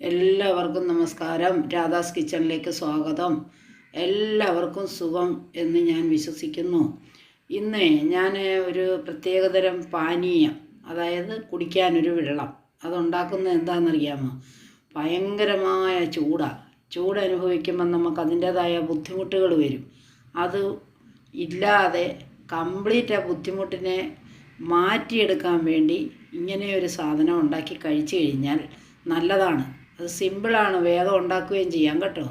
എല്ലാവർക്കും നമസ്കാരം. രാധാസ് കിച്ചണിലേക്ക് സ്വാഗതം. എല്ലാവർക്കും സുഖം എന്ന് ഞാൻ വിശ്വസിക്കുന്നു. ഇന്ന് ഞാൻ ഒരു പ്രത്യേകതരം പാനീയം, അതായത് കുടിക്കാനൊരു വെള്ളം, അതുണ്ടാക്കുന്നത് എന്താണെന്നറിയാമോ? ഭയങ്കരമായ ചൂട് അനുഭവിക്കുമ്പോൾ നമുക്ക് അതിൻ്റേതായ ബുദ്ധിമുട്ടുകൾ വരും. അത് ഇല്ലാതെ കംപ്ലീറ്റ് ആ ബുദ്ധിമുട്ടിനെ മാറ്റിയെടുക്കാൻ വേണ്ടി ഇങ്ങനെയൊരു സാധനം ഉണ്ടാക്കി കഴിച്ചു കഴിഞ്ഞാൽ നല്ലതാണ്. അത് സിമ്പിളാണ്, വേഗം ഉണ്ടാക്കുകയും ചെയ്യാം കേട്ടോ.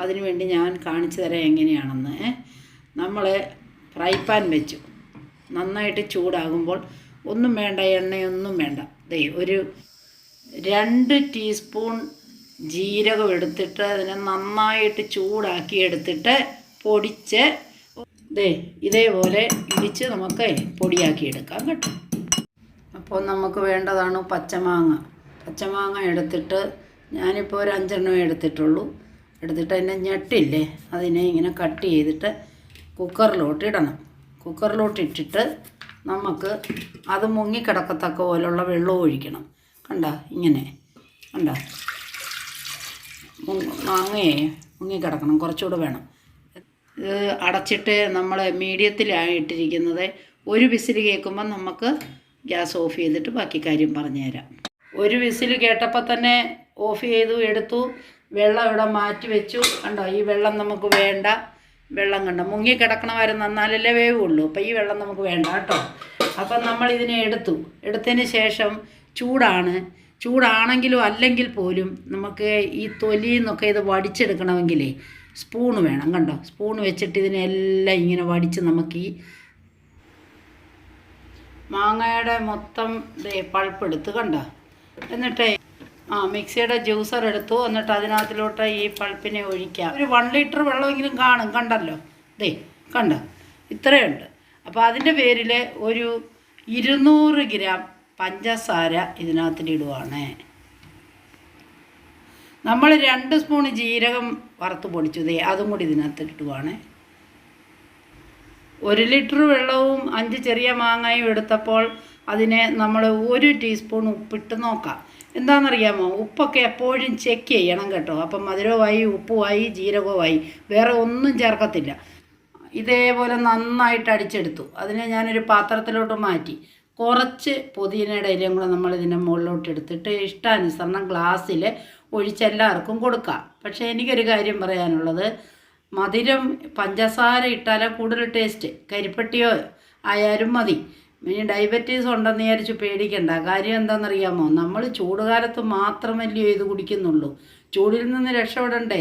അതിനുവേണ്ടി ഞാൻ കാണിച്ചു തരാം എങ്ങനെയാണെന്ന്. നമ്മൾ ഫ്രൈ പാൻ വെച്ചു, നന്നായിട്ട് ചൂടാകുമ്പോൾ ഒന്നും വേണ്ട, എണ്ണയൊന്നും വേണ്ട. ഒരു 2 ടീസ്പൂൺ ജീരകം എടുത്തിട്ട് അതിനെ നന്നായിട്ട് ചൂടാക്കി എടുത്തിട്ട് പൊടിച്ച് ഇതേപോലെ ഇടിച്ച് നമുക്ക് പൊടിയാക്കി എടുക്കാം കേട്ടോ. അപ്പോൾ നമുക്ക് വേണ്ടതാണ് പച്ചമാങ്ങ എടുത്തിട്ട് ഞാനിപ്പോൾ ഒരു 5 എടുത്തിട്ടുള്ളൂ. എടുത്തിട്ട് അതിൻ്റെ ഞെട്ടില്ലേ, അതിനെ ഇങ്ങനെ കട്ട് ചെയ്തിട്ട് കുക്കറിലോട്ട് ഇടണം. കുക്കറിലോട്ട് ഇട്ടിട്ട് നമുക്ക് അത് മുങ്ങിക്കിടക്കത്തക്ക പോലുള്ള വെള്ളം ഒഴിക്കണം. ഇങ്ങനെ മാങ്ങയെ മുങ്ങിക്കിടക്കണം, കുറച്ചുകൂടെ വേണം. ഇത് അടച്ചിട്ട് നമ്മൾ മീഡിയത്തിലായിട്ടിരിക്കുന്നത്. ഒരു വിസിൽ കേൾക്കുമ്പോൾ നമുക്ക് ഗ്യാസ് ഓഫ് ചെയ്തിട്ട് ബാക്കി കാര്യം പറഞ്ഞു തരാം. ഒരു വിസിൽ കേട്ടപ്പോൾ തന്നെ ഓഫ് ചെയ്തു, എടുത്തു, വെള്ളം ഇവിടെ മാറ്റി വെച്ചു. ഈ വെള്ളം നമുക്ക് വേണ്ട. വെള്ളം മുങ്ങിക്കിടക്കണ വരെ നന്നാലല്ലേ വേവുള്ളൂ. അപ്പോൾ ഈ വെള്ളം നമുക്ക് വേണ്ട കേട്ടോ. അപ്പം നമ്മൾ ഇതിനെ എടുത്തതിന് ശേഷം ചൂടാണെങ്കിലും അല്ലെങ്കിൽ പോലും നമുക്ക് ഈ തൊലിയിൽ നിന്നൊക്കെ ഇത് വടിച്ചെടുക്കണമെങ്കിലേ സ്പൂണ് വേണം. സ്പൂണ് വെച്ചിട്ട് ഇതിനെല്ലാം ഇങ്ങനെ വടിച്ച് നമുക്ക് ഈ മാങ്ങയുടെ മൊത്തം പൾപ്പ് എടുത്ത് എന്നിട്ട് മിക്സിയുടെ ജ്യൂസർ എടുത്തു. എന്നിട്ട് അതിനകത്തിലോട്ട് ഈ പൾപ്പിനെ ഒഴിക്കാം. ഒരു 1 ലിറ്റർ വെള്ളമെങ്കിലും കാണും. കണ്ടല്ലോ, ഇത്രയുണ്ട്. അപ്പോൾ അതിൻ്റെ പേരിൽ ഒരു 200 ഗ്രാം പഞ്ചസാര ഇതിനകത്തിലിടുവാണ്. നമ്മൾ 2 സ്പൂൺ ജീരകം വറുത്ത് പൊടിച്ചു, അതും കൂടി ഇതിനകത്തിട്ടുവാണ്. 1 ലിറ്റർ വെള്ളവും 5 ചെറിയ മാങ്ങയും എടുത്തപ്പോൾ അതിനെ നമ്മൾ 1 ടീസ്പൂൺ ഉപ്പിട്ട് നോക്കാം. എന്താണെന്നറിയാമോ? ഉപ്പൊക്കെ എപ്പോഴും ചെക്ക് ചെയ്യണം കേട്ടോ. അപ്പം മധുരവുമായി, ഉപ്പുമായി, ജീരകവുമായി, വേറെ ഒന്നും ചേർക്കത്തില്ല. ഇതേപോലെ നന്നായിട്ട് അടിച്ചെടുത്തു. അതിനെ ഞാനൊരു പാത്രത്തിലോട്ട് മാറ്റി. കുറച്ച് പുതിനയുടെ ഇലയും കൂടെ നമ്മൾ ഇതിൻ്റെ മുകളിലോട്ട് എടുത്തിട്ട് ഇഷ്ടാനുസരണം ഗ്ലാസ്സിൽ ഒഴിച്ചെല്ലാവർക്കും കൊടുക്കാം. പക്ഷേ എനിക്കൊരു കാര്യം പറയാനുള്ളത്, മധുരം പഞ്ചസാര ഇട്ടാലേ കൂടുതൽ ടേസ്റ്റ്. കരിപ്പട്ടിയോ ആയാലും മതി. ഇനി ഡയബറ്റീസ് ഉണ്ടെന്ന് വിചാരിച്ച് പേടിക്കണ്ട. കാര്യം എന്താണെന്നറിയാമോ? നമ്മൾ ചൂടുകാലത്ത് മാത്രമല്ലേ ഇത് കുടിക്കുന്നുള്ളൂ. ചൂടിൽ നിന്ന് രക്ഷപ്പെടണ്ടേ?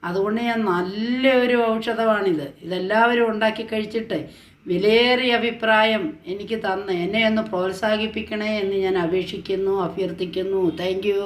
അതുകൊണ്ട് നല്ലൊരു ഔഷധമാണിത്. ഇതെല്ലാവരും ഉണ്ടാക്കി കഴിച്ചിട്ട് വിലയേറിയ അഭിപ്രായം എനിക്ക് തന്ന് എന്നെ ഒന്ന് പ്രോത്സാഹിപ്പിക്കണേ എന്ന് ഞാൻ അപേക്ഷിക്കുന്നു, അഭ്യർത്ഥിക്കുന്നു. Thank you.